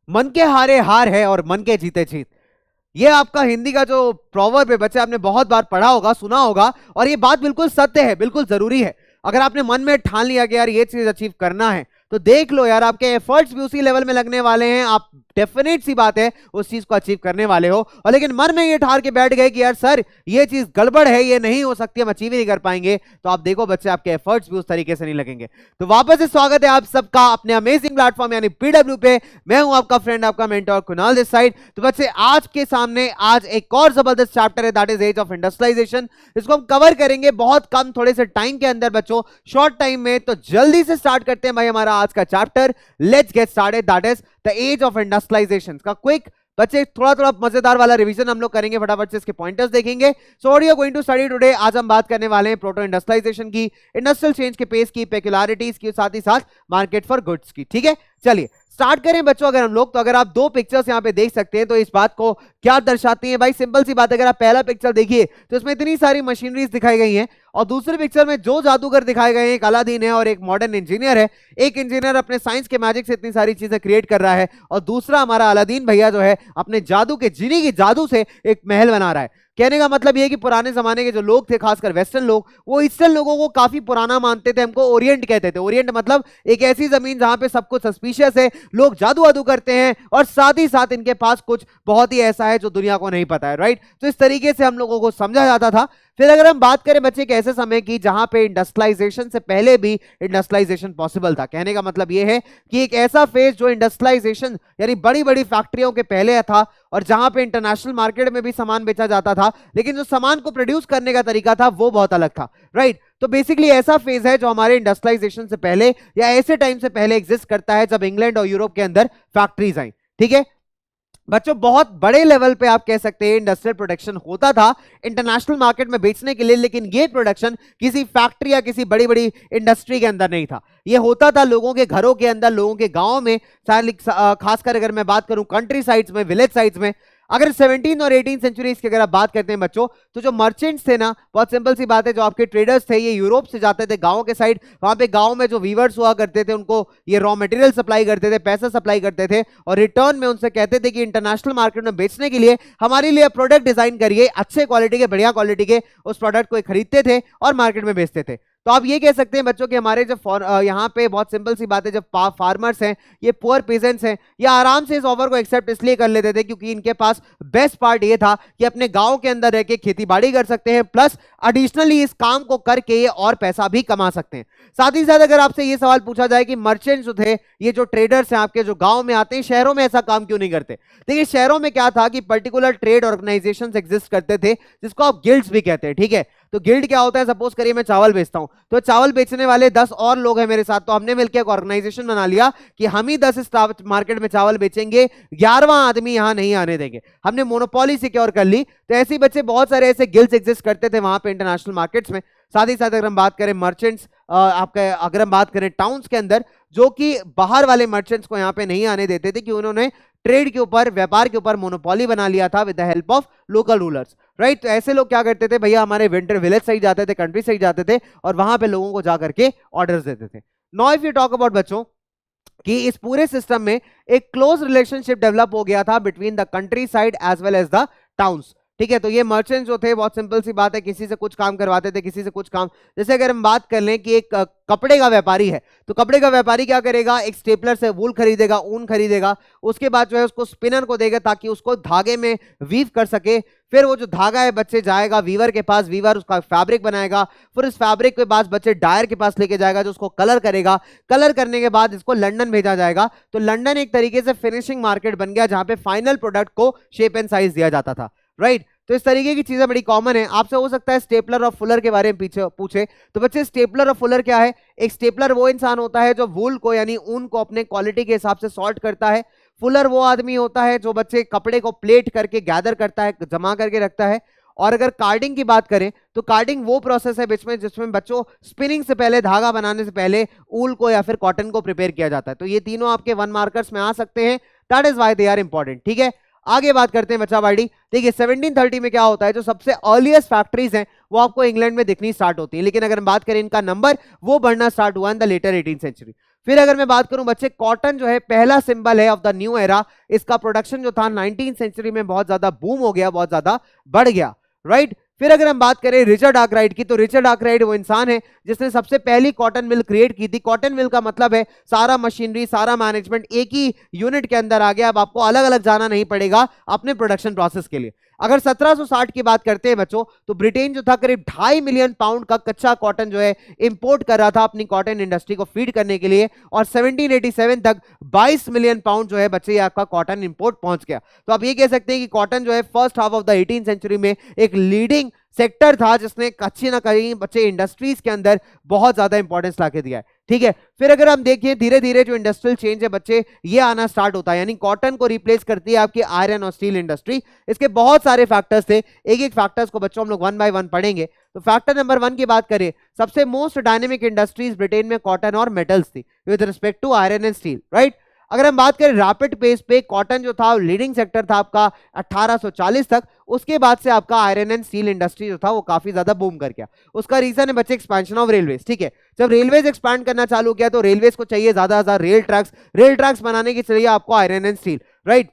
मन के हारे हार है और मन के जीते जीत। ये आपका हिंदी का जो प्रोवर्ब है बच्चे, आपने बहुत बार पढ़ा होगा, सुना होगा, और ये बात बिल्कुल सत्य है, बिल्कुल जरूरी है। अगर आपने मन में ठान लिया कि यार ये चीज अचीव करना है, तो देख लो यार, आपके एफर्ट्स भी उसी लेवल में लगने वाले हैं, आप डेफिनेट सी बात है उस चीज को अचीव करने वाले हो। और लेकिन मन में ये ठार के बैठ गए कि यार सर ये चीज गड़बड़ है, ये नहीं हो सकती, हम अचीव ही नहीं कर पाएंगे, तो आप देखो बच्चे आपके एफर्ट्स भी उस तरीके से नहीं लगेंगे। तो वापस से स्वागत है आप सबका अपने अमेजिंग प्लेटफॉर्म यानी पीडब्ल्यू पे। मैं हूं आपका फ्रेंड, आपका मेंटर कुणाल दिस साइड। तो बच्चे आज के सामने आज एक और जबरदस्त चैप्टर है, that is age of industrialisation. इसको हम कवर करेंगे बहुत कम थोड़े से टाइम के अंदर बच्चों, शॉर्ट टाइम में। तो जल्दी से स्टार्ट करते हैं भाई हमारा आज का chapter. Let's get started, that is the age of industrialisation का क्विक बच्चे थोड़ा थोड़ा मजेदार वाला रिवीजन हम लोग करेंगे, फटाफट से इसके पॉइंटर्स देखेंगे। So what you are going to study today, आज हम बात करने वाले हैं प्रोटो इंडस्ट्रियलाइजेशन की, इंडस्ट्रियल चेंज के पेस की, पेक्युलरिटीज की, साथ ही साथ मार्केट फॉर गुड्स की। ठीक है, चलिए स्टार्ट करें बच्चों। अगर हम लोग, तो अगर आप दो पिक्चर्स यहां पे देख सकते हैं, तो इस बात को क्या दर्शाती हैं भाई? सिंपल सी बात है, अगर आप पहला पिक्चर देखिए तो इसमें इतनी सारी मशीनरीज दिखाई गई हैं, और दूसरे पिक्चर में जो जादूगर दिखाए गए हैं, एक अलादीन है और एक मॉडर्न इंजीनियर है। एक इंजीनियर अपने साइंस के मैजिक से इतनी सारी चीजें क्रिएट कर रहा है, और दूसरा हमारा अलादीन भैया जो है अपने जादू के जीनी की जादू से एक महल बना रहा है। कहने का मतलब यह कि पुराने जमाने के जो लोग थे, खासकर वेस्टर्न लोग, वो ईस्टर्न लोगों को काफी पुराना मानते थे, हमको ओरिएंट कहते थे। ओरिएंट मतलब एक ऐसी जमीन जहां पे सब कुछ सस्पिशियस है, लोग जादू वादू करते हैं, और साथ ही साथ इनके पास कुछ बहुत ही ऐसा है जो दुनिया को नहीं पता है, राइट? तो इस तरीके से हम लोगों को समझा जाता था। फिर अगर हम बात करें बच्चे एक ऐसे समय की जहां पे इंडस्ट्रियलाइजेशन से पहले भी इंडस्ट्रियलाइजेशन पॉसिबल था। कहने का मतलब यह है कि एक ऐसा फेज जो इंडस्ट्रियलाइजेशन यानी बड़ी बड़ी फैक्ट्रियों के पहले था, और जहां पे इंटरनेशनल मार्केट में भी सामान बेचा जाता था, लेकिन जो सामान को प्रोड्यूस करने का तरीका था वो बहुत अलग था, राइट? तो बेसिकली ऐसा फेज है जो हमारे इंडस्ट्रियलाइजेशन से पहले या ऐसे टाइम से पहले एग्जिस्ट करता है जब इंग्लैंड और यूरोप के अंदर फैक्ट्रीज आई। ठीक है बच्चों, बहुत बड़े लेवल पे आप कह सकते हैं इंडस्ट्रियल प्रोडक्शन होता था इंटरनेशनल मार्केट में बेचने के लिए, लेकिन ये प्रोडक्शन किसी फैक्ट्री या किसी बड़ी बड़ी इंडस्ट्री के अंदर नहीं था। ये होता था लोगों के घरों के अंदर, लोगों के गांवों में, खासकर अगर मैं बात करूं कंट्री साइड्स में, विलेज साइड्स में। अगर 17 और 18 सेंचुरीज की अगर आप बात करते हैं बच्चों, तो जो मर्चेंट्स थे ना, बहुत सिंपल सी बात है, जो आपके ट्रेडर्स थे, ये यूरोप से जाते थे गांव के साइड। वहां पे गांव में जो वीवर्स हुआ करते थे, उनको ये रॉ मटेरियल सप्लाई करते थे, पैसा सप्लाई करते थे, और रिटर्न में उनसे कहते थे कि इंटरनेशनल मार्केट में बेचने के लिए हमारे लिए प्रोडक्ट डिजाइन करिए, अच्छे क्वालिटी के, बढ़िया क्वालिटी के। उस प्रोडक्ट को खरीदते थे और मार्केट में बेचते थे। तो आप ये कह सकते हैं बच्चों कि हमारे जो यहाँ पे बहुत सिंपल सी बात है, जब फार्मर्स हैं, ये पुअर पेजेंट्स हैं, ये आराम से इस ऑफर को एक्सेप्ट इसलिए कर लेते थे क्योंकि इनके पास बेस्ट पार्ट ये था कि अपने गांव के अंदर रह के खेती बाड़ी कर सकते हैं, प्लस एडिशनली इस काम को करके ये और पैसा भी कमा सकते हैं। साथ ही साथ अगर आपसे ये सवाल पूछा जाए कि मर्चेंट्स जो थे, ये जो ट्रेडर्स हैं आपके, जो गांव में आते हैं, शहरों में ऐसा काम क्यों नहीं करते? देखिए शहरों में क्या था कि पर्टिकुलर ट्रेड ऑर्गेनाइजेशंस एग्जिस्ट करते थे, जिसको आप गिल्ड्स भी कहते हैं। ठीक है, तो गिल्ड क्या होता है? सपोज करिए मैं चावल बेचता हूं, तो चावल बेचने वाले 10 और लोग हैं मेरे साथ, तो हमने मिलकर एक ऑर्गेनाइजेशन बना लिया कि हम ही 10 मार्केट में चावल बेचेंगे, 11वां आदमी यहां नहीं आने देंगे। हमने मोनोपोली सिक्योर कर ली। तो ऐसे बच्चे बहुत सारे ऐसे गिल्ड्स एग्जिस्ट करते थे वहां पे इंटरनेशनल मार्केट्स में। साथ ही साथ अगर हम बात करें मर्चेंट्स, आपके अगर हम बात करें टाउन्स के अंदर, जो कि बाहर वाले मर्चेंट्स को यहाँ पे नहीं आने देते थे, कि उन्होंने ट्रेड के ऊपर, व्यापार के ऊपर मोनोपोली बना लिया था with the help of local rulers, right? तो ऐसे लोग क्या करते थे भैया, हमारे विंटर विलेज साइड जाते थे, कंट्री साइड जाते थे, और वहां पे लोगों को जाकर के ऑर्डर्स देते थे। Now if you talk about बच्चों कि इस पूरे सिस्टम में एक क्लोज रिलेशनशिप डेवलप हो गया था between the countryside as well as the towns. ठीक है, तो ये मर्चेंट्स जो थे, बहुत सिंपल सी बात है, किसी से कुछ काम करवाते थे, किसी से कुछ काम। जैसे अगर हम बात कर लें कि एक कपड़े का व्यापारी है, तो कपड़े का व्यापारी क्या करेगा? एक स्टेपलर से वूल खरीदेगा, ऊन खरीदेगा, उसके बाद जो है उसको स्पिनर को देगा ताकि उसको धागे में वीव कर सके। फिर वो जो धागा है बच्चे जाएगा वीवर के पास, वीवर उसका फैब्रिक बनाएगा, फिर इस फैब्रिक के पास बच्चे डायर के पास लेके जाएगा जो उसको कलर करेगा। कलर करने के बाद इसको लंदन भेजा जाएगा। तो लंदन एक तरीके से फिनिशिंग मार्केट बन गया जहां पे फाइनल प्रोडक्ट को शेप एंड साइज दिया जाता था, राइट? तो इस तरीके की चीजें बड़ी कॉमन है। आपसे हो सकता है स्टेपलर और फुलर के बारे में पीछे पूछे, तो बच्चे स्टेपलर और फुलर क्या है? एक स्टेपलर वो इंसान होता है जो वूल को यानी ऊन को अपने क्वालिटी के हिसाब से सॉर्ट करता है। फुलर वो आदमी होता है जो बच्चे कपड़े को प्लेट करके गैदर करता है, जमा करके रखता है। और अगर कार्डिंग की बात करें तो कार्डिंग वो प्रोसेस है जिसमें बच्चों स्पिनिंग से पहले, धागा बनाने से पहले ऊल को या फिर कॉटन को प्रिपेयर किया जाता है। तो ये तीनों आपके 1 मार्कर्स में आ सकते हैं, that is why they are important. ठीक है, आगे बात करते हैं बच्चा बाड़ी। देखिए 1730 में क्या होता है, जो सबसे अर्लीस्ट फैक्ट्रीज हैं वो आपको इंग्लैंड में दिखनी स्टार्ट होती है, लेकिन अगर हम बात करें इनका नंबर, वो बढ़ना स्टार्ट हुआ in the letter 18th century. फिर अगर मैं बात करूं बच्चे, कॉटन जो है पहला सिंबल है ऑफ द न्यू एरा। इसका प्रोडक्शन जो था 19th सेंचुरी में बहुत ज्यादा बूम हो गया, बहुत ज्यादा बढ़ गया, राइट। फिर अगर हम बात करें रिचर्ड आर्कराइट की, तो रिचर्ड आर्कराइट वो इंसान है जिसने सबसे पहली कॉटन मिल क्रिएट की थी। कॉटन मिल का मतलब है सारा मशीनरी, सारा मैनेजमेंट एक ही यूनिट के अंदर आ गया। अब आपको अलग अलग जाना नहीं पड़ेगा अपने प्रोडक्शन प्रोसेस के लिए। अगर 1760 की बात करते हैं बच्चों, तो ब्रिटेन जो था करीब 2.5 मिलियन पाउंड का कच्चा कॉटन जो है इंपोर्ट कर रहा था अपनी कॉटन इंडस्ट्री को फीड करने के लिए, और 1787 तक 22 मिलियन पाउंड जो है बच्चे आपका कॉटन इंपोर्ट पहुंच गया। तो आप ये कह सकते हैं कि कॉटन जो है first half of the 18th century में एक लीडिंग सेक्टर था जिसने कच्ची ना कहीं बच्चे इंडस्ट्रीज के अंदर बहुत ज्यादा इंपॉर्टेंस लाके दिया है, ठीक है। फिर अगर हम देखिए धीरे धीरे जो इंडस्ट्रियल चेंज है बच्चे ये आना स्टार्ट होता है, यानी कॉटन को रिप्लेस करती है आपकी आयरन और स्टील इंडस्ट्री। इसके बहुत सारे फैक्टर्स थे, एक एक फैक्टर्स को बच्चों हम लोग वन बाय वन पढ़ेंगे। तो फैक्टर नंबर 1 की बात करें, सबसे मोस्ट डायनेमिक इंडस्ट्रीज ब्रिटेन में कॉटन और मेटल्स थी with respect to iron and steel, right. अगर हम बात करें रैपिड पेस पे, कॉटन जो था लीडिंग सेक्टर था आपका 1840 तक। उसके बाद से आपका आयरन एंड स्टील इंडस्ट्री जो था वो काफी ज्यादा बूम कर गया। उसका रीजन है बच्चे एक्सपेंशन ऑफ रेलवेज, ठीक है। जब रेलवेज एक्सपैंड करना चालू किया तो रेलवेज को चाहिए ज्यादा रेल ट्रैक्स बनाने की चाहिए आपको आयरन एंड स्टील, राइट।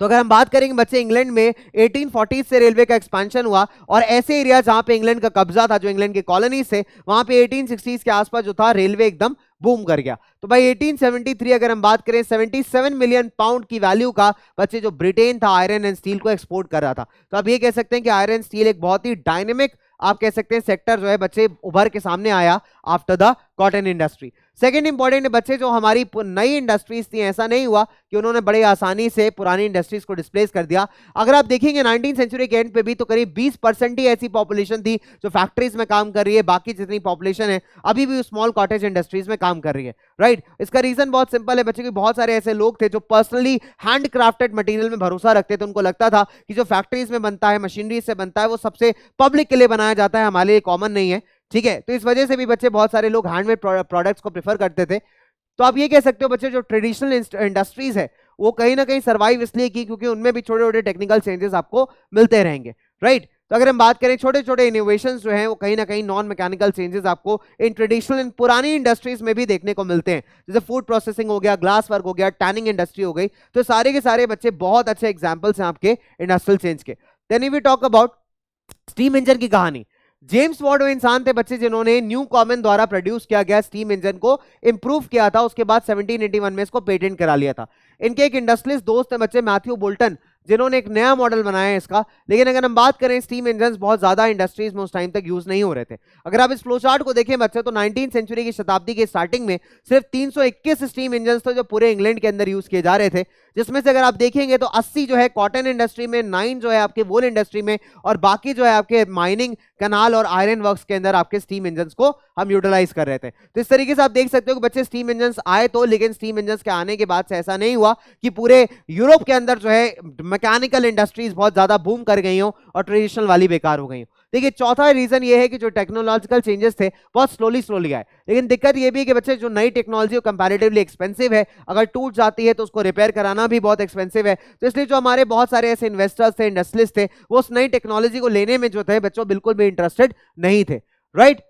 तो अगर हम बात करेंगे बच्चे, इंग्लैंड में 1840 से रेलवे का एक्सपेंशन हुआ, और ऐसे एरिया जहां पे इंग्लैंड का कब्जा था, जो इंग्लैंड के कॉलोनीज थे, वहां पे 1860s के आसपास जो था रेलवे एकदम बूम कर गया। तो भाई 1873 अगर हम बात करें, 77 मिलियन पाउंड की वैल्यू का बच्चे जो ब्रिटेन था आयरन एंड स्टील को एक्सपोर्ट कर रहा था। तो आप ये कह सकते हैं कि आयरन स्टील एक बहुत ही डायनेमिक आप कह सकते हैं सेक्टर जो है बच्चे उभर के सामने आया after the cotton industry. Second important है बच्चे, जो हमारी नई इंडस्ट्रीज थी, ऐसा नहीं हुआ कि उन्होंने बड़े आसानी से पुरानी इंडस्ट्रीज को डिस्प्लेस कर दिया। अगर आप देखेंगे 19th सेंचुरी के एंड पे भी तो करीब 20% ही ऐसी पॉपुलेशन थी जो फैक्ट्रीज में काम कर रही है। बाकी जितनी पॉपुलेशन है अभी भी स्मॉल कॉटेज इंडस्ट्रीज में काम कर रही है, राइट। इसका रीजन बहुत सिंपल है बच्चे, की बहुत सारे ऐसे लोग थे जो पर्सनली हैंड क्राफ्टेड मटेरियल में भरोसा रखते थे। उनको लगता था कि जो फैक्ट्रीज में बनता है, मशीनरी से बनता है, वो सबसे पब्लिक के लिए बनाया जाता है, हमारे लिए कॉमन नहीं है, ठीक है। तो इस वजह से भी बच्चे बहुत सारे लोग हैंडमेड प्रोडक्ट्स को प्रेफर करते थे। तो आप ये कह सकते हो बच्चे, जो ट्रेडिशनल इंडस्ट्रीज है वो कहीं ना कहीं सर्वाइव इसलिए की क्योंकि उनमें भी छोटे छोटे टेक्निकल चेंजेस आपको मिलते रहेंगे, राइट। तो अगर हम बात करें छोटे छोटे इनोवेशंस जो हैं वो कहीं ना कहीं नॉन मैकेनिकल चेंजेस आपको इन ट्रेडिशनल इन पुरानी इंडस्ट्रीज में भी देखने को मिलते हैं, जैसे फूड प्रोसेसिंग हो गया, ग्लास वर्क हो गया, टैनिंग इंडस्ट्री हो गई। तो सारे के सारे बच्चे बहुत अच्छे एग्जाम्पल्स हैं आपके इंडस्ट्रियल चेंज के। Then we talk about steam engine की कहानी। जेम्स वाट वो इंसान थे बच्चे जिन्होंने न्यू कॉमन द्वारा प्रोड्यूस किया गया स्टीम इंजन को इंप्रूव किया था। उसके बाद 1781 में इसको पेटेंट करा लिया था। इनके एक इंडस्ट्रियलिस्ट दोस्त है बच्चे मैथ्यू बोल्टन, जिन्होंने एक नया मॉडल बनाया है इसका। लेकिन अगर हम बात करें, स्टीम इंजन बहुत ज्यादा इंडस्ट्रीज में उस टाइम तक यूज नहीं हो रहे थे। अगर आप इस फ्लो चार्ट को देखें बच्चे, तो 19th सेंचुरी की शताब्दी के स्टार्टिंग में सिर्फ 321 स्टीम इंजन थे जो पूरे इंग्लैंड के अंदर यूज किए जा रहे थे, जिसमें से अगर आप देखेंगे तो 80 जो है कॉटन इंडस्ट्री में, 9 जो है आपके वूल इंडस्ट्री में, और बाकी जो है आपके माइनिंग, कनाल और आयरन वर्क्स के अंदर आपके स्टीम इंजन को हम यूटिलाइज कर रहे थे। तो इस तरीके से आप देख सकते हो कि बच्चे स्टीम इंजन आए तो, लेकिन स्टीम इंजन के आने के बाद से ऐसा नहीं हुआ कि पूरे यूरोप के अंदर जो है मैकेनिकल इंडस्ट्रीज बहुत ज्यादा बूम कर गई हो और ट्रेडिशनल वाली बेकार हो गई हो। देखिए चौथा रीजन ये है कि जो टेक्नोलॉजिकल चेंजेस थे बहुत स्लोली आए। लेकिन दिक्कत ये भी है कि बच्चे जो नई टेक्नोलॉजी वो कंपैरेटिवली एक्सपेंसिव है, अगर टूट जाती है तो उसको रिपेयर कराना भी बहुत एक्सपेंसिव है। तो इसलिए जो हमारे बहुत सारे ऐसे इन्वेस्टर्स थे, इंडस्ट्रियलिस्ट थे, वो उस नई टेक्नोलॉजी को लेने में जो थे बच्चों बिल्कुल भी इंटरेस्टेड नहीं थे, राइट।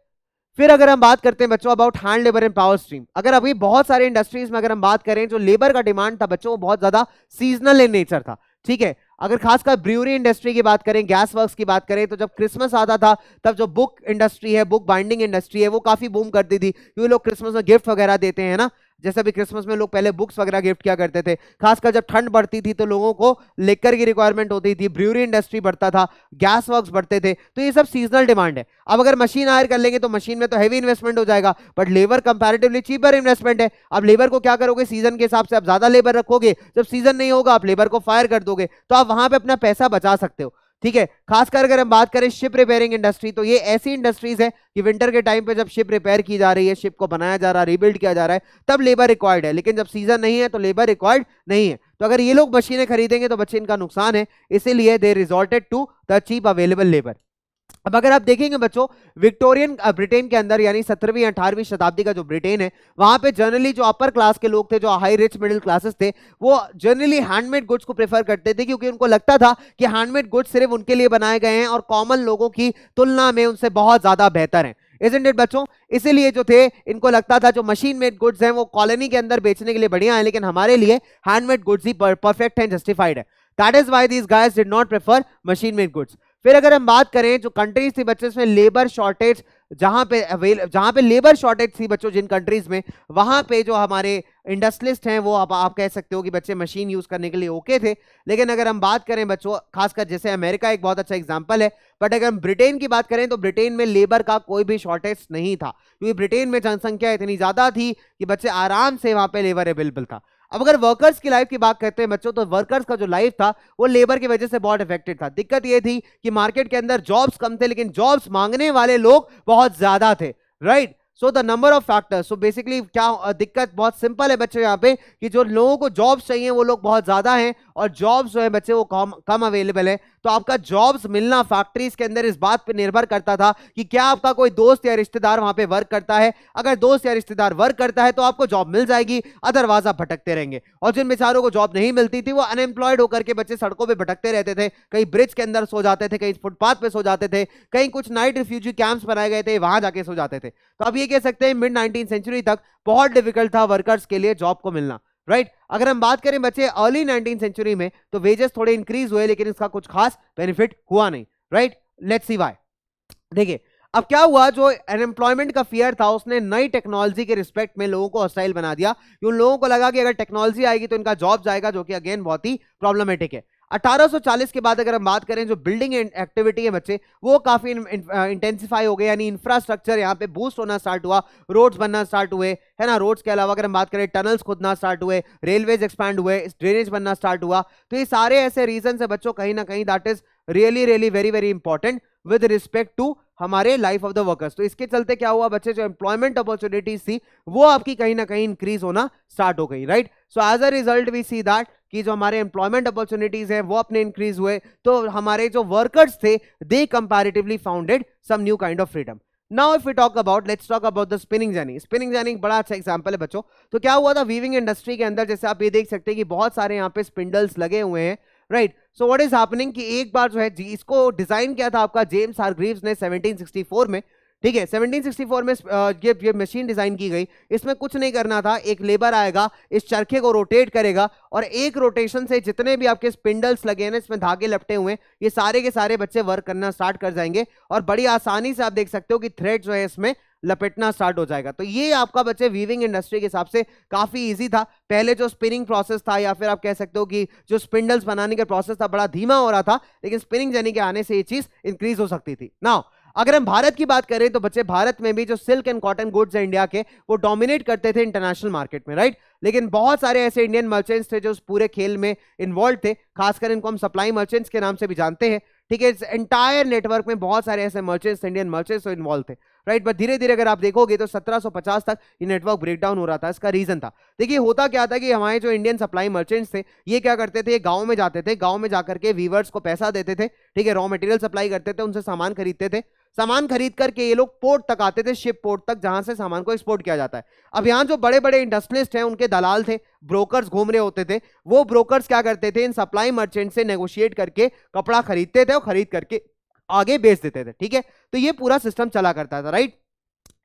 फिर अगर हम बात करते हैं बच्चों about hand labour and power stream, अगर अभी बहुत सारे इंडस्ट्रीज में अगर हम बात करें, जो लेबर का डिमांड था बच्चों वो बहुत ज्यादा सीजनल इन नेचर था, ठीक है। अगर खासकर ब्रूअरी इंडस्ट्री की बात करें, गैस वर्क्स की बात करें, तो जब क्रिसमस आता था तब जो बुक इंडस्ट्री है, बुक बाइंडिंग इंडस्ट्री है, वो काफी बूम करती थी क्योंकि लोग क्रिसमस में गिफ्ट वगैरह देते हैं ना। जैसे भी क्रिसमस में लोग पहले बुक्स वगैरह गिफ्ट किया करते थे, खासकर जब ठंड बढ़ती थी तो लोगों को लेकर की रिक्वायरमेंट होती थी, ब्रूअरी इंडस्ट्री बढ़ता था, गैस वर्क्स बढ़ते थे। तो ये सब सीजनल डिमांड है। अब अगर मशीन हायर कर लेंगे तो मशीन में तो हैवी इन्वेस्टमेंट हो जाएगा, but labour comparatively cheaper investment है। अब लेबर को क्या करोगे, सीजन के हिसाब से आप ज्यादा लेबर रखोगे, जब सीजन नहीं होगा आप लेबर को फायर कर दोगे, तो आप वहां पे अपना पैसा बचा सकते हो, ठीक है। खासकर अगर हम बात करें शिप रिपेयरिंग इंडस्ट्री, तो ये ऐसी इंडस्ट्रीज है कि विंटर के टाइम पे जब शिप रिपेयर की जा रही है, शिप को बनाया जा रहा है, रिबिल्ड किया जा रहा है, तब लेबर रिक्वायर्ड है। लेकिन जब सीजन नहीं है तो लेबर रिक्वायर्ड नहीं है। तो अगर ये लोग मशीनें खरीदेंगे तो बच्चे इनका नुकसान है, इसीलिए they resorted to the cheap available labour. अब अगर आप देखेंगे बच्चों, विक्टोरियन ब्रिटेन के अंदर यानी 17वीं 18वीं शताब्दी का जो ब्रिटेन है, वहां पे जनरली जो अपर क्लास के लोग थे, जो हाई रिच मिडिल क्लासेस थे, वो जनरली हैंडमेड गुड्स को प्रेफर करते थे क्योंकि उनको लगता था कि हैंडमेड गुड्स सिर्फ उनके लिए बनाए गए हैं और कॉमन लोगों की तुलना में उनसे बहुत ज्यादा बेहतर हैं। इजंट इट बच्चों? इसीलिए जो थे इनको लगता था जो मशीन मेड गुड्स हैं वो कॉलोनी के अंदर बेचने के लिए बढ़िया है, लेकिन हमारे लिए हैंडमेड गुड्स ही परफेक्ट हैं, जस्टिफाइड है। That is why these guys did not prefer machine made goods. फिर अगर हम बात करें जो कंट्रीज थी बच्चे इसमें लेबर शॉर्टेज, जहां पे लेबर शॉर्टेज थी बच्चों जिन कंट्रीज में, वहां पे जो हमारे इंडस्ट्रियलिस्ट हैं वो आप कह सकते हो कि बच्चे मशीन यूज करने के लिए ओके थे। लेकिन अगर हम बात करें बच्चों खासकर जैसे अमेरिका एक बहुत अच्छा एग्जांपल है, बट अगर हम ब्रिटेन की बात करें तो ब्रिटेन में लेबर का कोई भी शॉर्टेज नहीं था, क्योंकि ब्रिटेन में जनसंख्या इतनी ज्यादा थी कि बच्चे आराम से वहां पे लेबर अवेलेबल था। अब अगर वर्कर्स की लाइफ की बात करते हैं बच्चों, तो वर्कर्स का जो लाइफ था वो लेबर की वजह से बहुत इफेक्टेड था। दिक्कत ये थी कि मार्केट के अंदर जॉब्स कम थे, लेकिन जॉब्स मांगने वाले लोग बहुत ज्यादा थे, right? So the number of factors, so basically क्या दिक्कत बहुत सिंपल है बच्चों यहाँ पे कि जो लोगों को जॉब्स चाहिए वो लोग बहुत ज्यादा हैं और जॉब्स जो है बच्चे वो कम अवेलेबल है। तो आपका जॉब्स मिलना फैक्ट्रीज के अंदर इस बात पे निर्भर करता था कि क्या आपका कोई दोस्त या रिश्तेदार वहां पे वर्क करता है। अगर दोस्त या रिश्तेदार वर्क करता है तो आपको जॉब मिल जाएगी, अदरवाइज आप भटकते रहेंगे। और जिन बेचारों को जॉब नहीं मिलती थी वो अनएम्प्लॉयड होकर के बच्चे सड़कों पे भटकते रहते थे, कहीं ब्रिज के अंदर सो जाते थे, कहीं फुटपाथ पे सो जाते थे, कहीं कुछ नाइट रिफ्यूजी कैंप्स बनाए गए थे वहां जाके सो जाते थे। तो अब ये कह सकते हैं मिड 19वीं सेंचुरी तक बहुत डिफिकल्ट था वर्कर्स के लिए जॉब को मिलना, राइट? अगर हम बात करें बच्चे अर्ली 19वीं सेंचुरी में तो वेजेस थोड़े इंक्रीज हुए, लेकिन इसका कुछ खास बेनिफिट हुआ नहीं, राइट? Let's see why. देखिए अब क्या हुआ, जो अनएम्प्लॉयमेंट का फियर था उसने नई टेक्नोलॉजी के रिस्पेक्ट में लोगों को हॉस्टाइल बना दिया। उन लोगों को लगा कि अगर टेक्नोलॉजी आएगी तो इनका जॉब जाएगा, जो कि अगेन बहुत ही प्रॉब्लमेटिक है। 1840 के बाद अगर हम बात करें जो बिल्डिंग एक्टिविटी है बच्चे वो काफी इंटेंसिफाई हो गए, यानी इंफ्रास्ट्रक्चर यहाँ पे बूस्ट होना स्टार्ट हुआ, रोड्स बनना स्टार्ट हुए, है ना? रोड्स के अलावा अगर हम बात करें टनल्स खोदना स्टार्ट हुए, रेलवेज एक्सपैंड हुए, ड्रेनेज बनना स्टार्ट हुआ। तो ये सारे ऐसे रीजन है बच्चों कहीं ना कहीं that is really really very very important with respect to हमारे लाइफ ऑफ द वर्कर्स। तो इसके चलते क्या हुआ बच्चे, जो एम्प्लॉयमेंट अपॉर्चुनिटीज थी वो आपकी कहीं ना कहीं इंक्रीज होना स्टार्ट हो गई, right? So as a result we see that कि जो हमारे एम्प्लॉयमेंट अपॉर्चुनिटीज है वो अपने इंक्रीज हुए, तो हमारे जो वर्कर्स थे they comparatively founded some new kind of freedom. Now if we talk about, let's talk about the spinning journey. Spinning journey एक बड़ा अच्छा एग्जांपल है बच्चों। तो क्या हुआ था वीविंग इंडस्ट्री के अंदर, जैसे आप ये देख सकते हैं कि बहुत सारे यहाँ पे स्पिंडल्स लगे हुए हैं, right? So what is happening कि एक बार जो है इसको डिजाइन किया था आपका जेम्स हारग्रीव्स ने 1764 में, ठीक है? 1764 में ये मशीन डिजाइन की गई। इसमें कुछ नहीं करना था, एक लेबर आएगा, इस चरखे को रोटेट करेगा और एक रोटेशन से जितने भी आपके स्पिंडल्स लगे हैं ना, इसमें धागे लपटे हुए, ये सारे के सारे बच्चे वर्क करना स्टार्ट कर जाएंगे और बड़ी आसानी से आप देख सकते हो कि थ्रेड जो है इसमें लपेटना स्टार्ट हो जाएगा। तो ये आपका बच्चे वीविंग इंडस्ट्री के हिसाब से काफी इजी था। पहले जो स्पिनिंग प्रोसेस था या फिर आप कह सकते हो कि जो स्पिंडल्स बनाने का प्रोसेस था बड़ा धीमा हो रहा था, लेकिन स्पिनिंग जर्नी के आने से ये चीज इंक्रीज हो सकती थी। नाउ अगर हम भारत की बात करें तो बच्चे भारत में भी जो सिल्क एंड कॉटन गुड्स है इंडिया के, वो डोमिनेट करते थे इंटरनेशनल मार्केट में, राइट? लेकिन बहुत सारे ऐसे इंडियन मर्चेंट्स थे जो उस पूरे खेल में इन्वॉल्व थे, खासकर इनको हम सप्लाई मर्चेंट्स के नाम से भी जानते हैं, ठीक है? इस एंटायर नेटवर्क में बहुत सारे ऐसे मर्चेंट्स, इंडियन मर्चेंट्स इन्वॉल्व थे, राइट? बट धीरे धीरे अगर आप देखोगे तो 1750 तक ये नेटवर्क ब्रेकडाउन हो रहा था। इसका रीजन था, देखिए होता क्या था कि हमारे जो इंडियन सप्लाई मर्चेंट्स थे ये क्या करते थे, गांव में जाते थे, गांव में जाकर के वीवर्स को पैसा देते थे, ठीक है? रॉ मटेरियल सप्लाई करते थे, उनसे सामान खरीदते थे, सामान खरीद करके ये लोग पोर्ट तक आते थे, शिप पोर्ट तक, जहां से सामान को एक्सपोर्ट किया जाता है। अब यहाँ जो बड़े बड़े इंडस्ट्रियलिस्ट हैं उनके दलाल थे, ब्रोकर्स घूम रहे होते थे, वो ब्रोकर्स क्या करते थे, इन सप्लाई मर्चेंट से नेगोशिएट करके कपड़ा खरीदते थे और खरीद करके आगे बेच देते थे, ठीक है? तो ये पूरा सिस्टम चला करता था, राइट?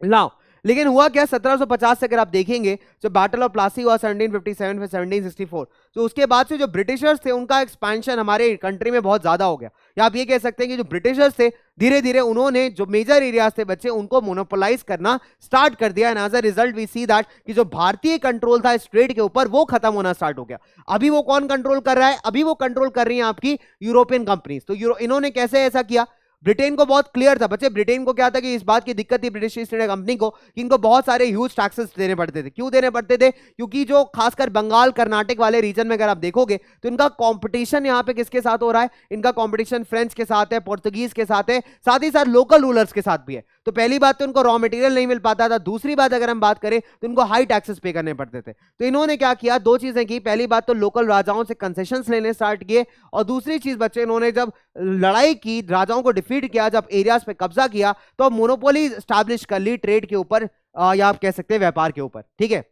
नाउ लेकिन हुआ क्या, 1750 से अगर आप देखेंगे जो बैटल ऑफ प्लासी हुआ 1757 में 1764, तो उसके बाद से जो ब्रिटिशर्स थे उनका एक्सपेंशन हमारे कंट्री में बहुत ज्यादा हो गया। या आप ये कह सकते हैं कि जो ब्रिटिशर्स थे धीरे धीरे उन्होंने जो मेजर एरियाज थे बच्चे उनको मोनोपोलाइज करना स्टार्ट कर दिया, and as a result we see that कि जो भारतीय कंट्रोल था इस ट्रेड के ऊपर वो खत्म होना स्टार्ट हो गया। अभी वो कौन कंट्रोल कर रहा है, अभी वो कंट्रोल कर रही है आपकी यूरोपियन कंपनीज। तो इन्होंने कैसे ऐसा किया, ब्रिटेन को बहुत क्लियर था बच्चे, ब्रिटेन को क्या था कि इस बात की दिक्कत थी ब्रिटिश ईस्ट इंडिया कंपनी को कि इनको बहुत सारे ह्यूज टैक्सेस देने पड़ते थे। क्यों देने पड़ते थे, क्योंकि जो खासकर बंगाल कर्नाटक वाले रीजन में अगर आप देखोगे तो इनका कंपटीशन यहाँ पे किसके साथ हो रहा है, इनका कंपटीशन फ्रेंच के साथ है, पोर्तुगीज के साथ है, साथ ही साथ लोकल रूलर्स के साथ भी है। तो पहली बात तो उनको रॉ मटेरियल नहीं मिल पाता था, दूसरी बात अगर हम बात करें तो उनको हाई टैक्सेस पे करने पड़ते थे। तो इन्होंने क्या किया, दो चीजें की, पहली बात तो लोकल राजाओं से कंसेशंस लेने स्टार्ट किए, और दूसरी चीज बच्चे इन्होंने जब लड़ाई की, राजाओं को डिफीट किया, जब एरियाज पे कब्जा किया, तो मोनोपोली स्टैब्लिश कर ली ट्रेड के ऊपर, या आप कह सकते हैं व्यापार के ऊपर, ठीक है?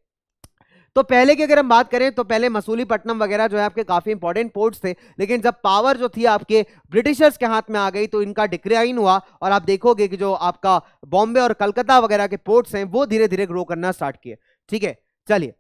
तो पहले की अगर हम बात करें तो पहले मसूलीपट्टनम वगैरह जो है आपके काफी इंपॉर्टेंट पोर्ट्स थे, लेकिन जब पावर जो थी आपके ब्रिटिशर्स के हाथ में आ गई तो इनका डिक्लाइन हुआ, और आप देखोगे कि जो आपका बॉम्बे और कलकत्ता वगैरह के पोर्ट्स हैं वो धीरे धीरे ग्रो करना स्टार्ट किए। ठीक है, चलिए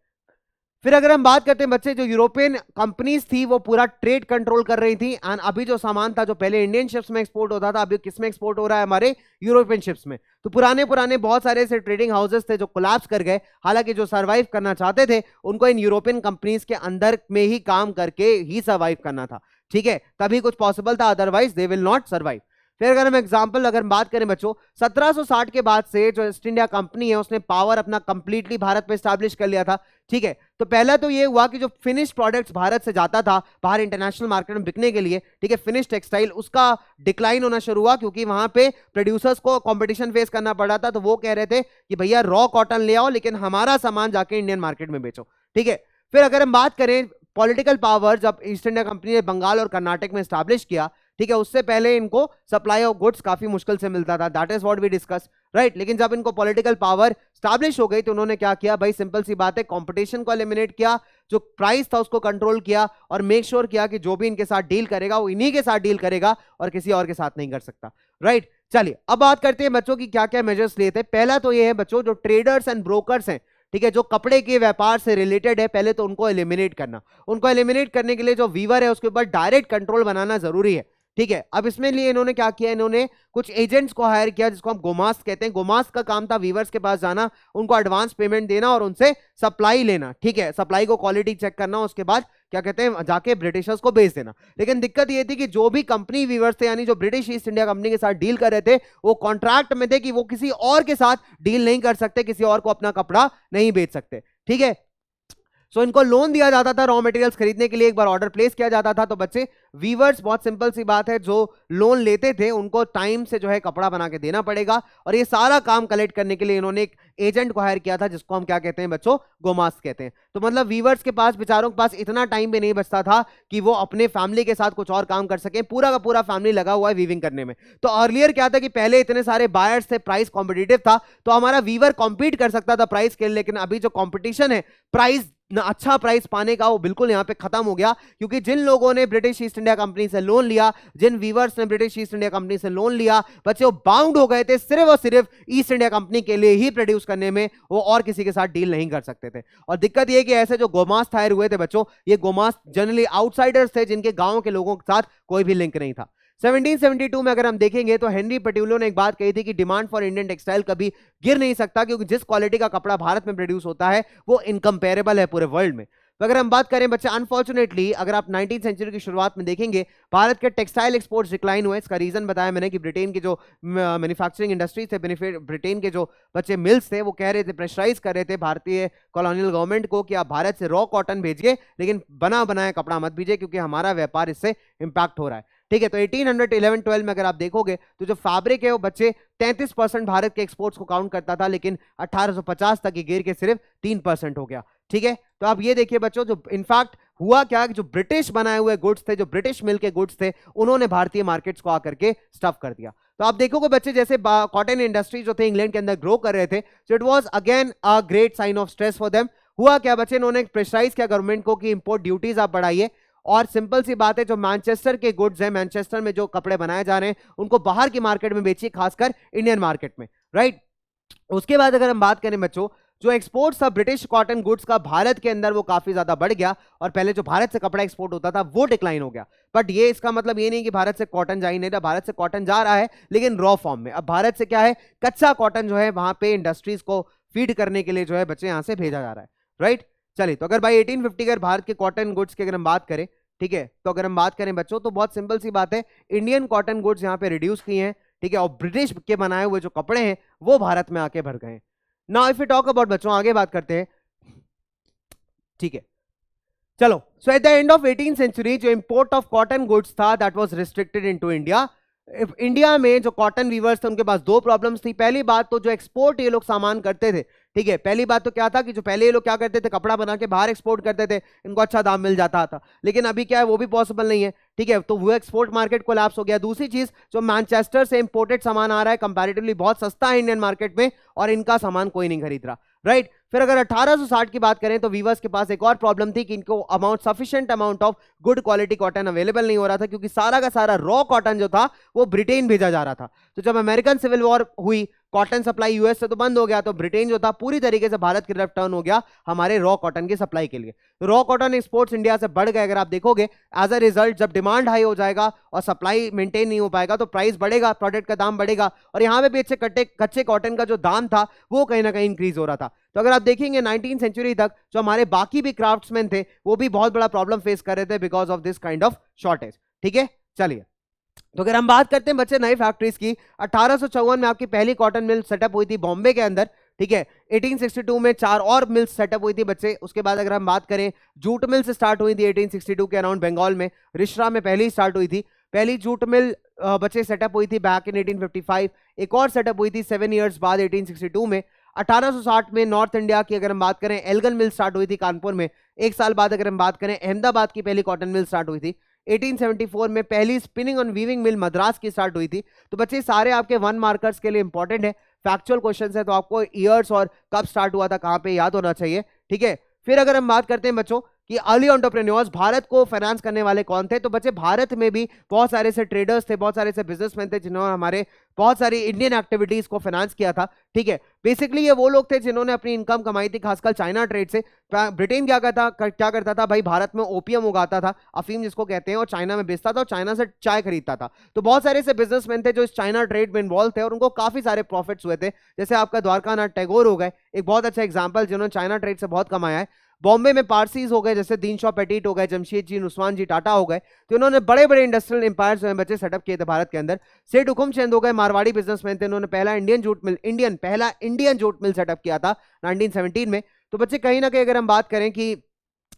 फिर अगर हम बात करते हैं बच्चे, जो यूरोपियन कंपनीज थी वो पूरा ट्रेड कंट्रोल कर रही थी, एंड अभी जो सामान था जो पहले इंडियन शिप्स में एक्सपोर्ट होता था, अभी किस में एक्सपोर्ट हो रहा है, हमारे यूरोपियन शिप्स में। तो पुराने पुराने बहुत सारे ऐसे ट्रेडिंग हाउसेस थे जो कोलैप्स कर गए, हालांकि जो सर्वाइव करना चाहते थे उनको इन यूरोपियन कंपनीज के अंदर में ही काम करके ही सर्वाइव करना था। ठीक है, तभी कुछ पॉसिबल था, otherwise they will not survive. फिर अगर हम एग्जांपल अगर बात करें बच्चों, 1760 के बाद से जो ईस्ट इंडिया कंपनी है उसने पावर अपना कंप्लीटली भारत में स्टैब्लिश कर लिया था। ठीक है, तो पहला तो ये हुआ कि जो फिनिश प्रोडक्ट्स भारत से जाता था बाहर इंटरनेशनल मार्केट में बिकने के लिए, ठीक है, फिनिश टेक्सटाइल, उसका डिक्लाइन होना शुरू हुआ, क्योंकि वहां पे प्रोड्यूसर्स को कंपटीशन फेस करना पड़ रहा था। तो वो कह रहे थे कि भैया रॉ कॉटन ले आओ, लेकिन हमारा सामान जाके इंडियन मार्केट में बेचो। ठीक है, फिर अगर हम बात करें पॉलिटिकल पावर, जब ईस्ट इंडिया कंपनी ने बंगाल और कर्नाटक में स्टैब्लिश किया, ठीक है, उससे पहले इनको सप्लाई ऑफ गुड्स काफी मुश्किल से मिलता था, that is what we discuss, right. लेकिन जब इनको पॉलिटिकल पावर स्टैब्लिश हो गई तो उन्होंने क्या किया भाई, सिंपल सी बात है, कंपटीशन को एलिमिनेट किया, जो प्राइस था उसको कंट्रोल किया, और मेक श्योर किया कि जो भी इनके साथ डील करेगा वो इन्हीं के साथ डील करेगा और किसी और के साथ नहीं कर सकता, राइट। चलिए अब बात करते हैं बच्चों की क्या क्या मेजर्स लिए थे। पहला तो ये है बच्चों, जो ट्रेडर्स एंड ब्रोकर्स हैं, ठीक है, जो कपड़े के व्यापार से रिलेटेड है, पहले तो उनको एलिमिनेट करना। उनको एलिमिनेट करने के लिए जो वीवर है उसके ऊपर डायरेक्ट कंट्रोल बनाना जरूरी है। ठीक है, अब इसमें लिए इन्होंने क्या किया, इन्होंने कुछ एजेंट्स को हायर किया जिसको हम गोमास्त कहते हैं। गोमास्त का काम था वीवर्स के पास जाना, उनको एडवांस पेमेंट देना और उनसे सप्लाई लेना। ठीक है, सप्लाई को क्वालिटी चेक करना, उसके बाद क्या कहते हैं जाके ब्रिटिशर्स को बेच देना। लेकिन दिक्कत ये थी कि जो भी कंपनी वीवर्स थे, यानी जो ब्रिटिश ईस्ट इंडिया कंपनी के साथ डील कर रहे थे, वो कॉन्ट्रैक्ट में थे कि वो किसी और के साथ डील नहीं कर सकते, किसी और को अपना कपड़ा नहीं बेच सकते। ठीक है, सो इनको लोन दिया जाता था रॉ मटेरियल्स खरीदने के लिए, एक बार ऑर्डर प्लेस किया जाता था। तो बच्चे वीवर्स, बहुत सिंपल सी बात है, जो लोन लेते थे उनको टाइम से जो है कपड़ा बना के देना पड़ेगा, और ये सारा काम कलेक्ट करने के लिए इन्होंने एक एजेंट को हायर किया था जिसको हम क्या कहते हैं बच्चों, गोमास्त कहते हैं। तो मतलब वीवर्स के पास, बेचारों के पास इतना टाइम भी नहीं बचता था कि वो अपने फैमिली के साथ कुछ और काम कर सके, पूरा का पूरा फैमिली लगा हुआ है वीविंग करने में। तो अर्लियर क्या था कि पहले इतने सारे बायर्स थे, प्राइस कॉम्पिटिटिव था, तो हमारा वीवर कॉम्पीट कर सकता था प्राइस के लिए। लेकिन अभी जो कॉम्पिटिशन है प्राइस ना, अच्छा प्राइस पाने का, वो बिल्कुल यहां पे खत्म हो गया, क्योंकि जिन लोगों ने ब्रिटिश ईस्ट इंडिया कंपनी से लोन लिया, जिन वीवर्स ने ब्रिटिश ईस्ट इंडिया कंपनी से लोन लिया, बच्चे वो बाउंड हो गए थे सिर्फ और सिर्फ ईस्ट इंडिया कंपनी के लिए ही प्रोड्यूस करने में, वो और किसी के साथ डील नहीं कर सकते थे। और दिक्कत ये कि ऐसे जो गोमास्त हायर हुए थे बच्चों, ये गोमास्त जनरली आउटसाइडर्स थे, जिनके गांव के लोगों के साथ कोई भी लिंक नहीं था। 1772 में अगर हम देखेंगे तो हेनरी पेट्यूलो ने एक बात कही थी कि डिमांड फॉर इंडियन टेक्सटाइल कभी गिर नहीं सकता, क्योंकि जिस क्वालिटी का कपड़ा भारत में प्रोड्यूस होता है वो इनकंपेरेबल है पूरे वर्ल्ड में। तो अगर हम बात करें बच्चे, अनफॉर्चुनेटली अगर आप 19th सेंचुरी की शुरुआत में देखेंगे, भारत के टेक्सटाइल एक्सपोर्ट्स डिक्लाइन हुए। इसका रीजन बताया मैंने कि ब्रिटेन की जो मैन्युफैक्चरिंग इंडस्ट्री थे, ब्रिटेन के जो बच्चे मिल्स थे, वो कह रहे थे, प्रेशराइज कर रहे थे भारतीय कॉलोनियल गवर्नमेंट को कि आप भारत से रॉ कॉटन भेजिए, लेकिन बना बनाया कपड़ा मत भेजिए, क्योंकि हमारा व्यापार इससे इंपैक्ट हो रहा है। ठीक है, तो 1811-12 में अगर आप देखोगे तो जो फैब्रिक है वो बच्चे 33% भारत के एक्सपोर्ट्स को काउंट करता था, लेकिन 1850 तक ये गिर के सिर्फ 3% हो गया। ठीक है, तो आप ये देखिए बच्चों, जो इनफैक्ट हुआ क्या कि जो ब्रिटिश बनाए हुए गुड्स थे, जो ब्रिटिश मिल के गुड्स थे, उन्होंने भारतीय मार्केट्स को आकर के स्टफ कर दिया। तो आप देखोगे बच्चे, जैसे कॉटन इंडस्ट्री जो थे इंग्लैंड के अंदर ग्रो कर रहे थे, so it was again a great sign of stress for them. हुआ क्या बच्चे, इन्होंने प्रेशराइज किया गवर्नमेंट को कि इंपोर्ट ड्यूटीज आप बढ़ाइए, और सिंपल सी बात है, जो मैनचेस्टर के गुड्स हैं, मैनचेस्टर में जो कपड़े बनाए जा रहे हैं, उनको बाहर की मार्केट में बेचिए, खासकर इंडियन मार्केट में, राइट। उसके बाद अगर हम बात करें बच्चों, जो एक्सपोर्ट था ब्रिटिश कॉटन गुड्स का भारत के अंदर, वो काफी ज्यादा बढ़ गया, और पहले जो भारत से कपड़ा एक्सपोर्ट होता था वो डिक्लाइन हो गया। बट ये इसका मतलब ये नहीं कि भारत से कॉटन जा ही नहीं रहा, भारत से कॉटन जा रहा है, लेकिन रॉ फॉर्म में। अब भारत से क्या है, कच्चा कॉटन जो है वहां पे इंडस्ट्रीज को फीड करने के लिए जो है बच्चे यहां से भेजा जा रहा है, राइट। चलिए, तो अगर बाई 1850 अगर भारत के कॉटन गुड्स की अगर हम बात करें, ठीक है, तो अगर हम बात करें बच्चों, तो बहुत सिंपल सी बात है, इंडियन कॉटन गुड्स यहाँ पे रिड्यूस किए हैं, ठीक है, और ब्रिटिश के बनाए हुए जो कपड़े हैं वो भारत में आके भर गए। Now if you talk about बच्चों, आगे बात करते हैं, ठीक है, चलो। So at the end of 18th century जो इंपोर्ट ऑफ कॉटन गुड्स था, that was restricted into India. India में जो कॉटन वीवर्स थे उनके पास दो प्रॉब्लम्स थी। पहली बात तो जो एक्सपोर्ट ये लोग सामान करते थे, ठीक है, पहली बात तो क्या था कि जो पहले ये लोग क्या करते थे, कपड़ा बना के बाहर एक्सपोर्ट करते थे, इनको अच्छा दाम मिल जाता था। लेकिन अभी क्या है, वो भी पॉसिबल नहीं है, ठीक है, तो वो एक्सपोर्ट मार्केट कोलैप्स हो गया। दूसरी चीज, जो मैनचेस्टर से इंपोर्टेड सामान आ रहा है, कंपैरेटिवली बहुत सस्ता है इंडियन मार्केट में, और इनका सामान कोई नहीं खरीद रहा, राइट। फिर अगर 1860 की बात करें तो वीवर्स के पास एक और प्रॉब्लम थी कि इनको sufficient amount of good quality cotton available नहीं हो रहा था, क्योंकि सारा का सारा रॉ कॉटन जो था वो ब्रिटेन भेजा जा रहा था। तो जब अमेरिकन सिविल वॉर हुई, कॉटन सप्लाई यूएस से तो बंद हो गया, तो ब्रिटेन जो था पूरी तरीके से भारत की तरफ टर्न हो गया हमारे रॉ कॉटन की सप्लाई के लिए। तो रॉ कॉटन एक्सपोर्ट्स इंडिया से बढ़ गए। अगर आप देखोगे एज अ रिजल्ट, जब डिमांड हाई हो जाएगा और सप्लाई मेंटेन नहीं हो पाएगा तो प्राइस बढ़ेगा, प्रोडक्ट का दाम बढ़ेगा, और यहाँ पे भी अच्छे कच्चे कॉटन का जो दाम था वो कहीं ना कहीं इंक्रीज हो रहा था। तो अगर आप देखेंगे 19th सेंचुरी तक जो हमारे बाकी भी क्राफ्ट्समैन थे वो भी बहुत बड़ा प्रॉब्लम फेस कर रहे थे because of this kind of shortage. ठीक है, चलिए, तो अगर हम बात करते हैं बच्चे नई फैक्ट्रीज की, 1854 में आपकी पहली कॉटन मिल सेटअप हुई थी बॉम्बे के अंदर। ठीक है, 1862 में 4 और मिल्स सेटअप हुई थी बच्चे। उसके बाद अगर हम बात करें, जूट मिल्स स्टार्ट हुई थी 1862 के अराउंड बंगाल में, रिश्रा में पहली स्टार्ट हुई थी। पहली जूट मिल बच्चे सेटअप हुई थी बैक इन 1855। एक और सेटअप हुई थी 7 ईयर्स बाद 1862 में। 1860 में नॉर्थ इंडिया की अगर हम बात करें, एल्गन मिल स्टार्ट हुई थी कानपुर में। एक साल बाद अगर हम बात करें, अहमदाबाद की पहली कॉटन मिल स्टार्ट हुई थी। 1874 में पहली स्पिनिंग और वीविंग मिल मद्रास की स्टार्ट हुई थी। तो बच्चे सारे आपके 1 मार्कर्स के लिए इंपॉर्टेंट है, फैक्चुअल क्वेश्चंस है, तो आपको ईयर्स और कब स्टार्ट हुआ था, कहां पे, याद होना चाहिए। ठीक है, फिर अगर हम बात करते हैं बच्चों कि अर्ली एंटरप्रेन्योर्स, भारत को फाइनेंस करने वाले कौन थे, तो बच्चे भारत में भी बहुत सारे से ट्रेडर्स थे, बहुत सारे से बिजनेसमैन थे जिन्होंने हमारे बहुत सारी इंडियन एक्टिविटीज को फाइनेंस किया था। ठीक है, बेसिकली ये वो लोग थे जिन्होंने अपनी इनकम कमाई थी खासकर चाइना ट्रेड से। ब्रिटेन क्या करता था भाई, भारत में ओपियम उगाता था, अफीम जिसको कहते हैं, और चाइना में बेचता था और चाइना से चाय खरीदता था। तो बहुत सारे से बिजनेसमैन थे जो इस चाइना ट्रेड में इन्वॉल्व थे और उनको काफी सारे प्रॉफिट्स हुए थे। जैसे आपका द्वारकानाथ टैगोर हो गए, एक बहुत अच्छा एग्जाम्पल जिन्होंने चाइना ट्रेड से बहुत कमाया है। बॉम्बे में पारसीज हो गए, जैसे दीनशॉ पेटिट हो गए, जमशेद जी, नुस्वान जी, टाटा हो गए। तो इन्होंने बड़े बड़े इंडस्ट्रियल एम्पायर जो है बच्चे सेटअप किए थे भारत के अंदर। सेठ हुकुमचंद हो गए, मारवाड़ी बिजनेसमैन थे, उन्होंने पहला इंडियन जूट मिल सेटअप किया था 1917 में। तो बच्चे कहीं ना कहीं अगर हम बात करें कि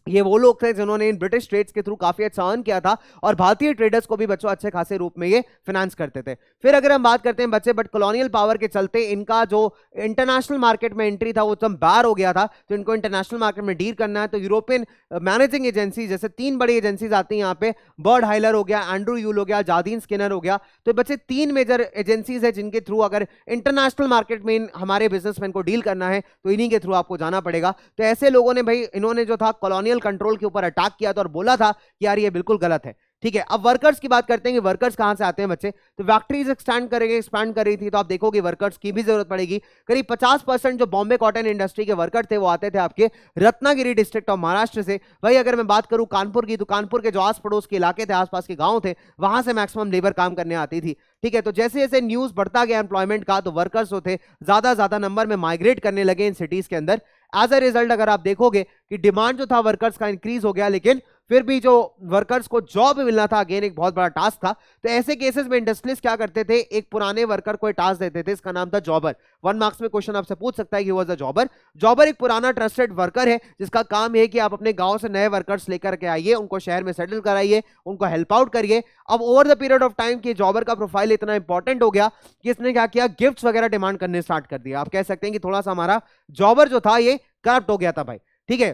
ये वो लोग थे जिन्होंने इन ब्रिटिश ट्रेड्स के थ्रू काफी अच्छा अर्न किया था और भारतीय ट्रेडर्स को भी बच्चों अच्छे खासे रूप में ये फाइनेंस करते थे। फिर अगर हम बात करते हैं बच्चे, बट कॉलोनियल पावर के चलते इनका जो इंटरनेशनल मार्केट में एंट्री था वो एकदम बार हो गया था, तो इनको इंटरनेशनल मार्केट में डील करना है। तो यूरोपियन मैनेजिंग एजेंसी, जैसे 3 बड़ी एजेंसीज आती हैं यहाँ पे, बर्ड हाइलर हो गया, एंड्रू यूल हो गया, जार्दीन स्किनर हो गया। तो बच्चे 3 मेजर एजेंसीज है जिनके थ्रू अगर इंटरनेशनल मार्केट में हमारे बिजनेसमैन को डील करना है तो इन्हीं के थ्रू आपको जाना पड़ेगा। तो ऐसे लोगों ने भाई, इन्होंने जो था कॉलोनियल कंट्रोल के ऊपर अटैक किया था और बोला था कि यार ये बिल्कुल गलत है। ठीक है, अब वर्कर्स की बात करते हैं कि वर्कर्स कहां से आते हैं बच्चे। तो फैक्ट्रीज एक्सपैंड कर रही थी, तो आप देखोगे वर्कर्स की भी जरूरत पड़ेगी। करीब 50% जो बॉम्बे कॉटन इंडस्ट्री के वर्कर थे वो आते थे आपके रत्नागिरी डिस्ट्रिक्ट ऑफ महाराष्ट्र से। वही अगर मैं बात करूं कानपुर की, तो कानपुर के जो आस पड़ोस के इलाके थे, आसपास के गांव थे, वहां से मैक्सिमम लेबर काम करने आती थी। ठीक है, तो जैसे जैसे न्यूज बढ़ता गया एम्प्लॉयमेंट का, तो वर्कर्स जो थे ज्यादा नंबर में माइग्रेट करने लगे इन सिटीज के अंदर। एज अ रिजल्ट अगर आप देखोगे कि डिमांड जो था वर्कर्स का इंक्रीज हो गया, लेकिन फिर भी जो वर्कर्स को जॉब मिलना था अगेन एक बहुत बड़ा टास्क था। तो ऐसे केसेस में इंडस्ट्रियलिस्ट क्या करते थे, एक पुराने वर्कर को टास्क देते थे, इसका नाम था जॉबर। 1 मार्क्स में क्वेश्चन आपसे पूछ सकता है कि वाज अ जॉबर। जॉबर एक पुराना ट्रस्टेड वर्कर है जिसका काम है कि आप अपने गांव से नए वर्कर्स लेकर के आइए, उनको शहर में सेटल कराइए, उनको हेल्प आउट करिए। अब over the period of time की जॉबर का प्रोफाइल इतना इंपॉर्टेंट हो गया कि इसने क्या किया, गिफ्ट्स वगैरह डिमांड करने स्टार्ट कर दिया। आप कह सकते हैं कि थोड़ा सा हमारा जॉबर जो था ये करप्ट हो गया था भाई। ठीक है,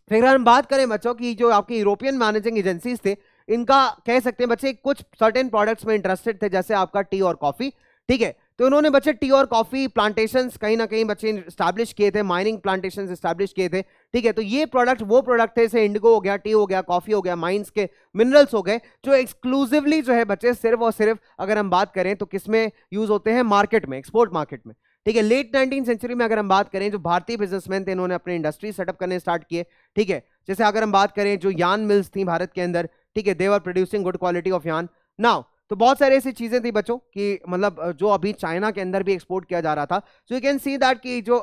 फिर हम बात करें बच्चों की, जो आपकी यूरोपियन मैनेजिंग एजेंसीज थे, इनका कह सकते हैं बच्चे कुछ सर्टेन प्रोडक्ट्स में इंटरेस्टेड थे, जैसे आपका टी और कॉफी। ठीक है, तो उन्होंने बच्चे टी और कॉफी प्लांटेशंस कहीं ना कहीं बच्चे स्टैब्लिश किए थे, माइनिंग प्लांटेशंस स्टैब्लिश किए थे। ठीक है, तो ये प्रोडक्ट वो प्रोडक्ट थे, जैसे इंडिगो हो गया, टी हो गया, कॉफी हो गया, माइंस के मिनरल्स हो गए, जो एक्सक्लूसिवली जो है बच्चे सिर्फ और सिर्फ अगर हम बात करें तो किसमें यूज होते हैं, मार्केट में, एक्सपोर्ट मार्केट में। ठीक है, लेट 19th सेंचुरी में अगर हम बात करें, जो भारतीय बिजनेसमैन थे इन्होंने अपने इंडस्ट्री सेटअप करने स्टार्ट किए। ठीक है, जैसे अगर हम बात करें जो यान मिल्स थी भारत के अंदर, ठीक है, दे वर प्रोड्यूसिंग गुड क्वालिटी ऑफ यान नाउ। तो बहुत सारी ऐसी चीजें थी बच्चों कि मतलब जो अभी चाइना के अंदर भी एक्सपोर्ट किया जा रहा था। So you can see that कि जो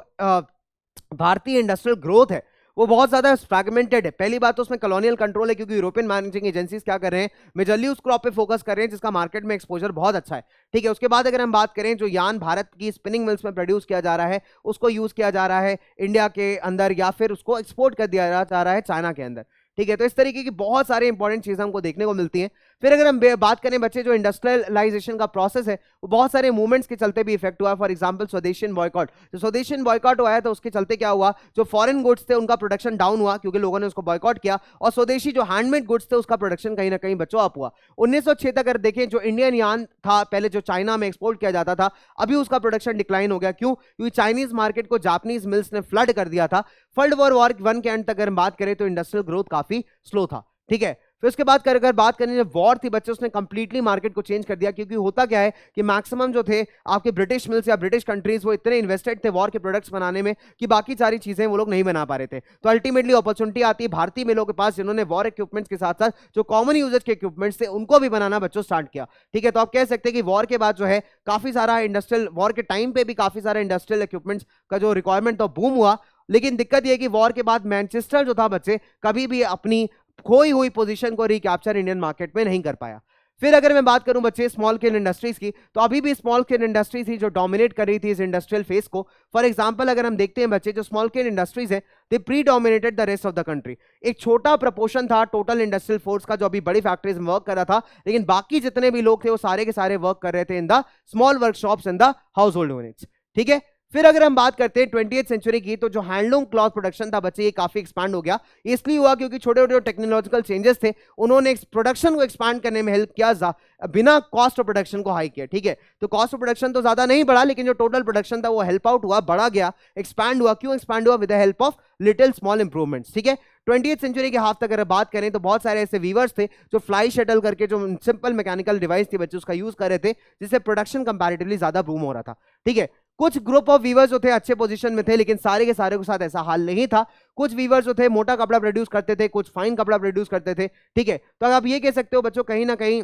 भारतीय इंडस्ट्रियल ग्रोथ है वो बहुत ज्यादा फ्रैगमेंटेड है। पहली बात तो उसमें कॉलोनियल कंट्रोल है, क्योंकि यूरोपियन मैनेजिंग एजेंसीज क्या कर रहे हैं, मेजरली उस क्रॉप पे फोकस कर रहे हैं जिसका मार्केट में एक्सपोजर बहुत अच्छा है। ठीक है, उसके बाद अगर हम बात करें, जो यान भारत की स्पिनिंग मिल्स में प्रोड्यूस किया जा रहा है उसको यूज किया जा रहा है इंडिया के अंदर, या फिर उसको एक्सपोर्ट कर दिया जा रहा है चाइना के अंदर। ठीक है, तो इस तरीके की बहुत सारी इंपॉर्टेंट चीजें हमको देखने को मिलती हैं। फिर अगर हम बात करें बच्चे जो इंडस्ट्रियलाइजेशन का प्रोसेस है वो बहुत सारे मूवमेंट्स के चलते भी इफेक्ट हुआ। फॉर एग्जांपल स्वदेशी बॉयकॉट, जो स्वदेशी बॉयकॉट हुआ है तो उसके चलते क्या हुआ, जो फॉरेन गुड्स थे उनका प्रोडक्शन डाउन हुआ क्योंकि लोगों ने उसको बॉयकॉट किया, और स्वदेशी जो हैंडमेड गुड्स थे उसका प्रोडक्शन कहीं ना कहीं बच्चों अप हुआ। 1906 तक अगर देखें जो इंडियन यार्न था पहले जो चाइना में एक्सपोर्ट किया जाता था, अभी उसका प्रोडक्शन डिक्लाइन हो गया। क्यों? क्योंकि चाइनीज मार्केट को जापानीज मिल्स ने फ्लड कर दिया था। वर्ल्ड वॉर 1 के एंड तक अगर हम बात करें तो इंडस्ट्रियल ग्रोथ काफी स्लो था। ठीक है, फिर उसके बाद अगर बात करें जब वॉर थी बच्चे, उसने कंप्लीटली मार्केट को चेंज कर दिया, क्योंकि होता क्या है कि मैक्सिमम जो थे आपके ब्रिटिश मिल्स या ब्रिटिश कंट्रीज वो इतने इन्वेस्टेड थे वॉर के प्रोडक्ट्स बनाने में कि बाकी सारी चीजें वो लोग नहीं बना पा रहे थे। तो अल्टीमेटली अपॉर्चुनिटी आती है भारतीय मिलों के पास जिन्होंने वॉर इक्विपमेंट्स के साथ साथ जो कॉमन यूजेज के इक्विपमेंट्स थे उनको भी बनाना बच्चों स्टार्ट किया। ठीक है, तो आप कह सकते हैं कि वॉर के बाद जो है काफी सारा इंडस्ट्रियल, वॉर के टाइम पे भी काफी सारा इंडस्ट्रियल इक्विपमेंट्स का जो रिक्वायरमेंट था बूम हुआ। लेकिन दिक्कत यह कि वॉर के बाद मैनचेस्टर जो था बच्चे कभी भी अपनी खोई हुई पोजीशन को रिकैप्चर इंडियन मार्केट में नहीं कर पाया। फिर अगर मैं बात करूं बच्चे स्मॉल स्केल इंडस्ट्रीज की, तो अभी भी स्मॉल स्केल इंडस्ट्रीज ही जो डोमिनेट कर रही थी इस इंडस्ट्रियल फेस को। फॉर एग्जांपल अगर हम देखते हैं बच्चे जो स्मॉल स्केल इंडस्ट्रीज है they predominated the rest of the country. एक छोटा प्रपोर्शन था टोटल इंडस्ट्रियल फोर्स का जो अभी बड़ी फैक्ट्रीज में वर्क कर रहा था, लेकिन बाकी जितने भी लोग थे वो सारे के सारे वर्क कर रहे थे in the small workshops in the house hold units. ठीक है, फिर अगर हम बात करते हैं 20th सेंचुरी की, तो जो हैंडलूम क्लॉथ प्रोडक्शन था बच्चे ये काफी एक्सपांड हो गया। इसलिए हुआ क्योंकि छोटे छोटे टेक्नोलॉजिकल चेंजेस थे उन्होंने प्रोडक्शन को एक्सपांड करने में हेल्प किया, बिना कॉस्ट ऑफ प्रोडक्शन को हाई किया। ठीक है, तो कॉस्ट ऑफ प्रोडक्शन तो ज्यादा नहीं बढ़ा, लेकिन जो टोटल प्रोडक्शन था वो हेल्प आउट हुआ, बढ़ा गया, एक्सपैंड हुआ। क्यों एक्सपैंड हुआ? With the help of little small improvements. ठीक है, 20th सेंचुरी के हाफ तक अगर बात करें तो बहुत सारे ऐसे वीवर्स थे जो फ्लाई शटल करके जो सिंपल मैकेनिकल डिवाइस थी बच्चे उसका यूज कर रहे थे, जिससे प्रोडक्शन कंपैरेटिवली ज्यादा बूम हो रहा था। ठीक है, कुछ ग्रुप ऑफ वीवर्स जो थे अच्छे पोजीशन में थे, लेकिन सारे के सारे के साथ ऐसा हाल नहीं था। कुछ वीवर्स जो थे मोटा कपड़ा प्रोड्यूस करते थे, कुछ फाइन कपड़ा प्रोड्यूस करते थे। ठीक है, तो आप ये कह सकते हो बच्चों कहीं ना कहीं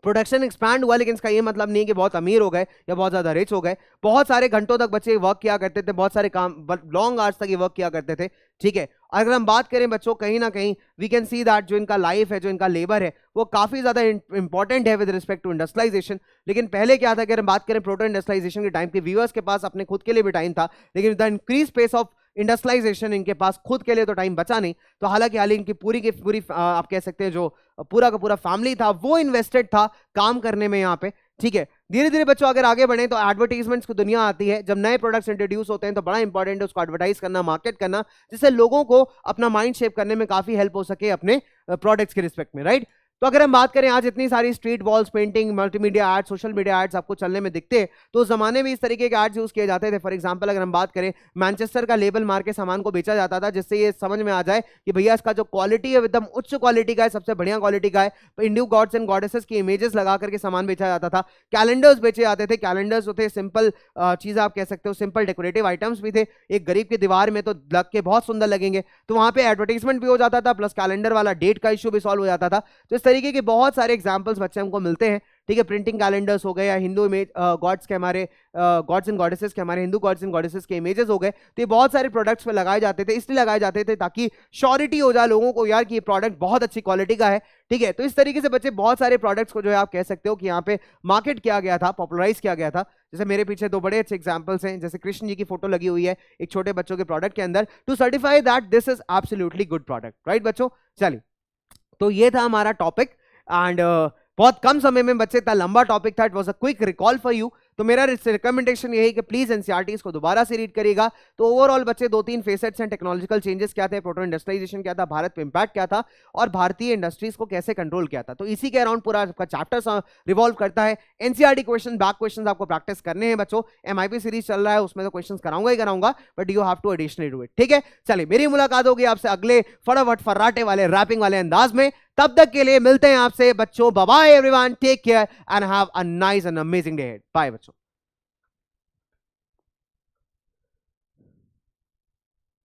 प्रोडक्शन एक्सपैंड हुआ, लेकिन इसका ये मतलब नहीं है कि बहुत अमीर हो गए या बहुत ज्यादा रिच हो गए। बहुत सारे घंटों तक बच्चे वर्क किया करते थे, बहुत सारे काम लॉन्ग आवर्स तक ये वर्क किया करते थे। ठीक है, अगर हम बात करें बच्चों कहीं ना कहीं वी कैन सी दैट जो इनका लाइफ है, जो इनका लेबर है, वो काफी ज्यादा इंपॉर्टेंट है विद रिस्पेक्ट टू इंडस्ट्रियलाइजेशन। लेकिन पहले क्या था, अगर हम बात करें प्रोटो इंडस्ट्रियलाइजेशन के टाइम के व्यूअर्स के पास अपने खुद के लिए भी टाइम था, लेकिन the increase pace of industrialisation इनके पास खुद के लिए तो टाइम बचा नहीं। तो हालांकि इनकी पूरी की पूरी आप कह सकते हैं जो पूरा का पूरा फैमिली था वो इन्वेस्टेड था काम करने में यहाँ पे। ठीक है, धीरे धीरे बच्चों अगर आगे बढ़े तो एडवर्टाइजमेंट्स की दुनिया आती है। जब नए प्रोडक्ट्स इंट्रोड्यूस होते हैं तो बड़ा इंपॉर्टेंट है उसको एडवर्टाइज करना, मार्केट करना, जिससे लोगों को अपना माइंड शेप करने में काफी हेल्प हो सके अपने प्रोडक्ट्स के रिस्पेक्ट में, राइट। तो अगर हम बात करें आज इतनी सारी street walls painting, multimedia ads, social media ads आपको चलने में दिखते हैं, तो उस जमाने में इस तरीके के एड्स यूज किए जाते थे। फॉर एग्जांपल अगर हम बात करें मैनचेस्टर का लेबल मार के सामान को बेचा जाता था, जिससे ये समझ में आ जाए कि भैया इसका जो क्वालिटी है एकदम उच्च क्वालिटी का है, सबसे बढ़िया क्वालिटी का है। इंडियन गॉड्स एंड गॉडेसेस की इमेजेस लगा करके सामान बेचा जाता था। कैलेंडर्स बेचे जाते थे। कैलेंडर्स होते सिंपल चीज आप कह सकते हो, सिंपल डेकोरेटिव आइटम्स भी थे। एक गरीब की दीवार में तो लग के बहुत सुंदर लगेंगे, तो वहां पे एडवर्टाइजमेंट भी हो जाता था, प्लस कैलेंडर वाला डेट का इशू भी सॉल्व हो जाता था। तो इस तरीके के बहुत सारे एग्जांपल्स बच्चे हमको मिलते हैं। ठीक है, प्रिंटिंग कैलेंडर्स हो गए, या हिंदू इमेज गॉड्स के हमारे गॉड्स एंड गॉडेसेस के हमारे हिंदू गॉड्स एंड गॉडेसेस के इमेजेस हो गए। तो ये बहुत सारे प्रोडक्ट्स पे लगाए जाते थे, इसलिए लगाए जाते थे ताकि श्योरिटी हो जाए लोगों को यार कि ये प्रोडक्ट बहुत अच्छी क्वालिटी का है। ठीक है, तो इस तरीके से बच्चे बहुत सारे प्रोडक्ट्स को जो है आप कह सकते हो कि यहाँ पे मार्केट किया गया था, पॉपुलराइज किया गया था। जैसे मेरे पीछे दो बड़े अच्छे एग्जांपल्स हैं, जैसे कृष्ण जी की फोटो लगी हुई है एक छोटे बच्चों के प्रोडक्ट के अंदर, to certify that this is absolutely good product, right बच्चों। चलिए, तो ये था हमारा टॉपिक एंड बहुत कम समय में बच्चे इतना लंबा टॉपिक था, it was a quick recall for you. तो मेरा रिकमेंडेशन यही कि प्लीज एनसीईआरटीज को दोबारा से रीड करिएगा। तो ओवरऑल बच्चे 2-3 फेसेट्स हैं, टेक्नोलॉजिकल चेंजेस क्या थे, प्रोटो इंडस्ट्रियलाइजेशन क्या था, भारत पे इंपैक्ट क्या था, और भारतीय इंडस्ट्रीज को कैसे कंट्रोल किया था। तो इसी के अराउंड पूरा आपका चैप्टर रिवॉल्व करता है। एनसीईआरटी क्वेश्चन, बैक क्वेश्चन आपको प्रैक्टिस करने हैं बच्चों। एमआईपी सीरीज चल रहा है, उसमें तो क्वेश्चन कराऊंगा ही कराऊंगा, but you have to additionally do it. ठीक है, चलिए मेरी मुलाकात होगी आपसे अगले फटाफट फर्राटे वाले रैपिंग वाले अंदाज में। तब तक के लिए मिलते हैं आपसे बच्चों। Bye bye everyone, take care and have a nice and amazing day. Bye बच्चों।